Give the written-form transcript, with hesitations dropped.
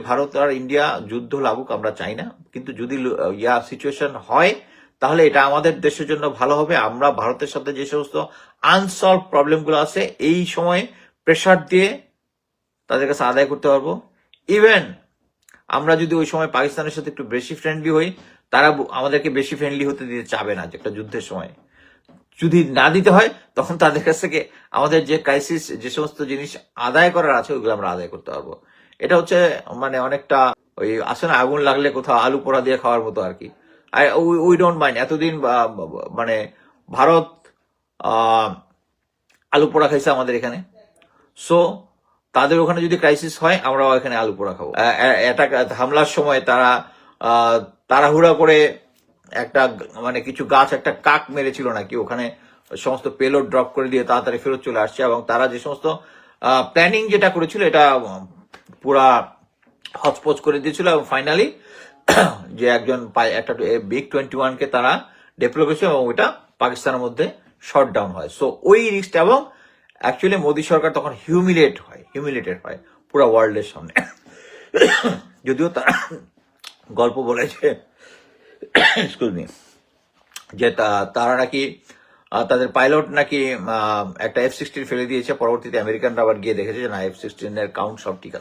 ভারত আর India যুদ্ধ লাগুক আমরা চাই না, কিন্তু যদি সিচুয়েশন হয় তাহলে এটা আমাদের দেশের জন্য ভালো হবে। আমরা ভারতের সাথে যে সমস্ত আনসলভ প্রবলেমগুলো আছে এই সময় প্রেসার দিয়ে তাদের কাছে আদায় করতে পারবো। ইভেন আমরা যদি ওই সময় পাকিস্তানের সাথে একটু বেশি ফ্রেন্ডলি হই, তারা আমাদেরকে বেশি ফ্রেন্ডলি হতে দিতে চাবে না। যে একটা যুদ্ধের সময় যদি না দিতে হয়, তখন তাদের কাছ থেকে আমাদের যে ক্রাইসিস, যে সমস্ত জিনিস আদায় করার আছে ওইগুলো আমরা আদায় করতে পারবো। এটা হচ্ছে মানে অনেকটা ওই আসে না, আগুন লাগলে কোথাও আলু পোড়া দিয়ে খাওয়ার মতো আর কি। We don't mind. এতদিন মানে ভারত আলু পোড়া খাইছে আমাদের এখানে, সো তাদের ওখানে যদি ক্রাইসিস হয় আমরাও এখানে আলু পোড়া খাবো। এটা হামলার সময় তারা তাড়াহুড়া করে একটা মানে কিছু গাছ, একটা কাক মেরেছিল নাকি ওখানে, সমস্ত পেলোড ড্রপ করে দিয়ে তাড়াতাড়ি ফেরত চলে আসছে। এবং তারা যে সমস্ত প্ল্যানিং যেটা করেছিল এটা পুরা হচপচ করে দিয়েছিল। এবং ফাইনালি যে একজন একটা MiG-21 কে তারা ডেপ্লয় করেছে এবং ওইটা পাকিস্তানের মধ্যে শট ডাউন হয়। সো ওই রিস্কটা, এবং অ্যাকচুয়ালি মোদী সরকার তখন হিউমিলেটেড হয় পুরো ওয়ার্ল্ডের সামনে। যদিও তারা গল্প বলেছে এক্সকিউজ মি, যে তারা নাকি তাদের পাইলট নাকি একটা F-16 ফেলে দিয়েছে। পরবর্তীতে আমেরিকানরা আবার গিয়ে দেখেছে যে না, F-16 এর কাউন্ট সব ঠিক আছে।